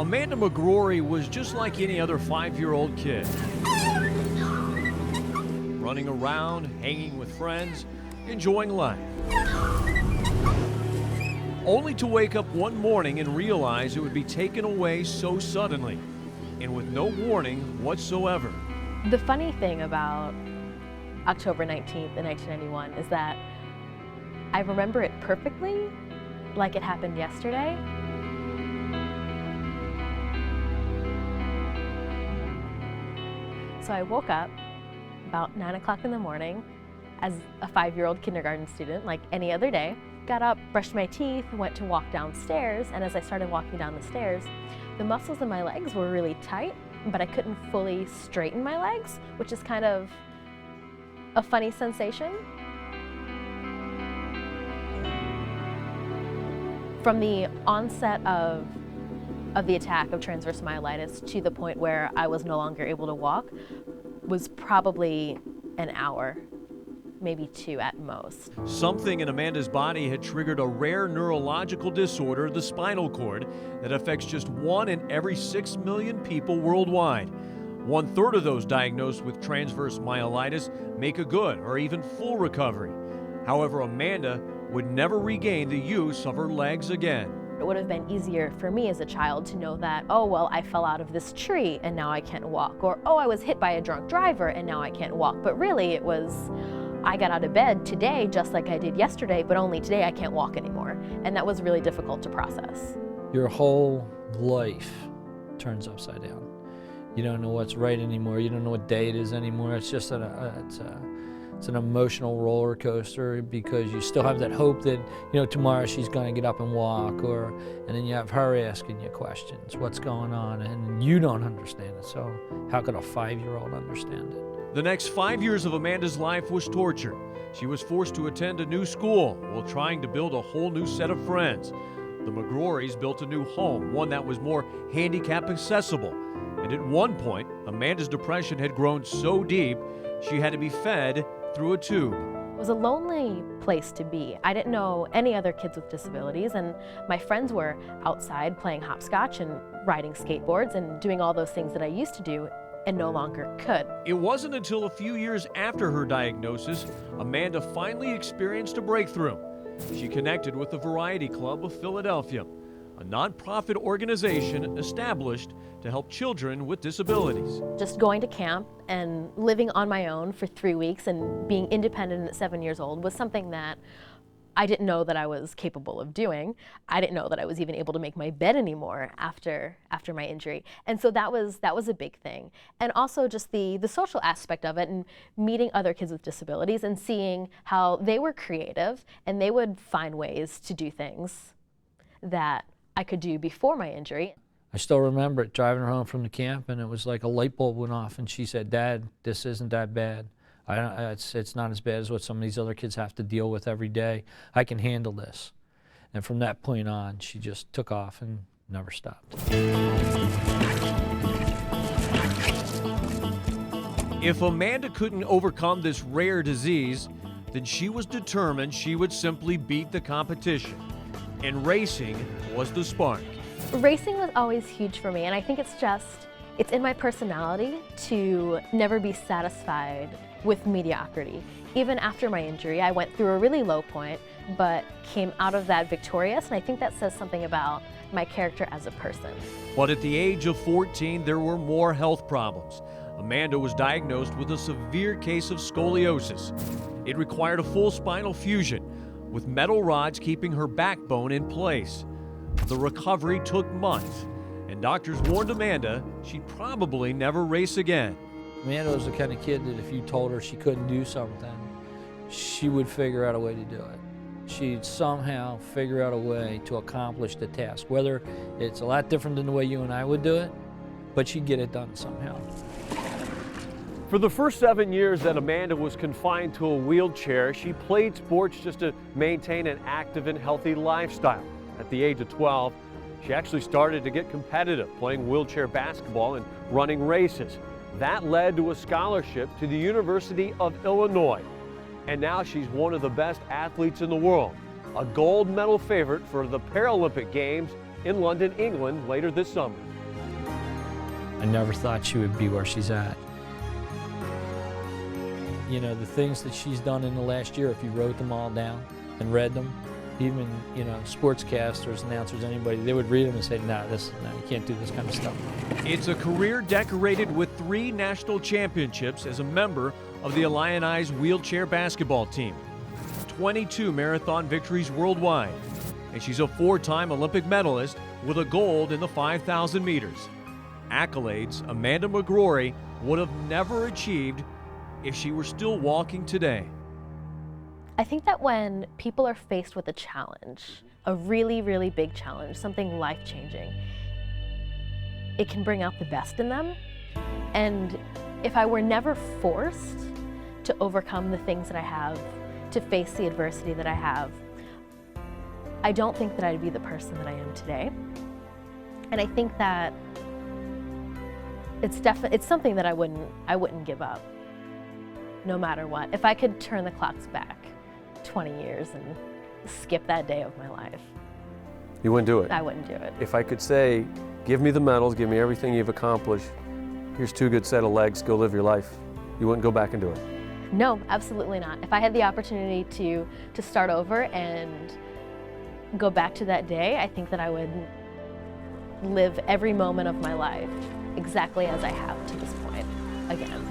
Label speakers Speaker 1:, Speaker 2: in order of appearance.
Speaker 1: Amanda McGrory was just like any other 5-year-old kid. Running around, hanging with friends, enjoying life. Only to wake up one morning and realize it would be taken away so suddenly and with no warning whatsoever.
Speaker 2: The funny thing about October 19th in 1991 is that I remember it perfectly, like it happened yesterday. So I woke up about 9 o'clock in the morning as a 5-year-old kindergarten student, like any other day. Got up, brushed my teeth, went to walk downstairs, and as I started walking down the stairs, the muscles in my legs were really tight, but I couldn't fully straighten my legs, which is kind of a funny sensation. From the onset of the attack of transverse myelitis to the point where I was no longer able to walk was probably an hour, maybe 2 at most.
Speaker 1: Something in Amanda's body had triggered a rare neurological disorder, the spinal cord, that affects just 1 in every 6 million people worldwide. 1/3 of those diagnosed with transverse myelitis make a good or even full recovery. However, Amanda would never regain the use of her legs again.
Speaker 2: It would have been easier for me as a child to know that, oh, well, I fell out of this tree and now I can't walk. Or, oh, I was hit by a drunk driver and now I can't walk. But really it was, I got out of bed today just like I did yesterday, but only today I can't walk anymore. And that was really difficult to process.
Speaker 3: Your whole life turns upside down. You don't know what's right anymore. You don't know what day it is anymore. It's just it's an emotional roller coaster because you still have that hope that, you know, tomorrow she's going to get up and walk, and then you have her asking you questions, what's going on, and you don't understand it. So how could a 5-year-old understand it?
Speaker 1: The next 5 years of Amanda's life was torture. She was forced to attend a new school while trying to build a whole new set of friends. The McGrorys built a new home, one that was more handicap accessible. And at one point, Amanda's depression had grown so deep, she had to be fed through a tube.
Speaker 2: It was a lonely place to be. I didn't know any other kids with disabilities, and my friends were outside playing hopscotch and riding skateboards and doing all those things that I used to do and no longer could.
Speaker 1: It wasn't until a few years after her diagnosis, Amanda finally experienced a breakthrough. She connected with the Variety Club of Philadelphia, a nonprofit organization established to help children with disabilities.
Speaker 2: Just going to camp and living on my own for 3 weeks and being independent at 7 years old was something that I didn't know that I was capable of doing. I didn't know that I was even able to make my bed anymore after my injury. And so that was a big thing. And also just the social aspect of it and meeting other kids with disabilities and seeing how they were creative and they would find ways to do things that I could do before my injury.
Speaker 3: I still remember it, driving her home from the camp, and it was like a light bulb went off, and she said, "Dad, this isn't that bad. It's not as bad as what some of these other kids have to deal with every day. I can handle this." And from that point on, she just took off and never stopped.
Speaker 1: If Amanda couldn't overcome this rare disease, then she was determined she would simply beat the competition. And racing was the spark.
Speaker 2: Racing was always huge for me, and I think it's in my personality to never be satisfied with mediocrity. Even after my injury, I went through a really low point, but came out of that victorious, and I think that says something about my character as a person.
Speaker 1: But at the age of 14, there were more health problems. Amanda was diagnosed with a severe case of scoliosis. It required a full spinal fusion, with metal rods keeping her backbone in place. The recovery took months, and doctors warned Amanda she'd probably never race again.
Speaker 3: Amanda was the kind of kid that if you told her she couldn't do something, she would figure out a way to do it. She'd somehow figure out a way to accomplish the task, whether it's a lot different than the way you and I would do it, but she'd get it done somehow.
Speaker 1: For the first 7 years that Amanda was confined to a wheelchair, she played sports just to maintain an active and healthy lifestyle. At the age of 12, she actually started to get competitive, playing wheelchair basketball and running races. That led to a scholarship to the University of Illinois. And now she's one of the best athletes in the world, a gold medal favorite for the Paralympic Games in London, England later this summer.
Speaker 3: I never thought she would be where she's at. You know, the things that she's done in the last year, if you wrote them all down and read them, even, you know, sportscasters, announcers, anybody, they would read them and say, no, you can't do this kind of stuff.
Speaker 1: It's a career decorated with 3 national championships as a member of the Illini's wheelchair basketball team, 22 marathon victories worldwide, and she's a 4-time Olympic medalist with a gold in the 5,000 meters. Accolades Amanda McGrory would have never achieved if she were still walking today.
Speaker 2: I think that when people are faced with a challenge, a really, really big challenge, something life-changing, it can bring out the best in them. And if I were never forced to overcome the things that I have, to face the adversity that I have, I don't think that I'd be the person that I am today. And I think that it's something that I wouldn't give up, no matter what. If I could turn the clocks back 20 years and skip that day of my life,
Speaker 1: You wouldn't do it?
Speaker 2: I wouldn't do it.
Speaker 1: If I could say, give me the medals, give me everything you've accomplished, here's 2 good set of legs, go live your life, you wouldn't go back and do it?
Speaker 2: No, absolutely not. If I had the opportunity to start over and go back to that day, I think that I would live every moment of my life exactly as I have to this point again.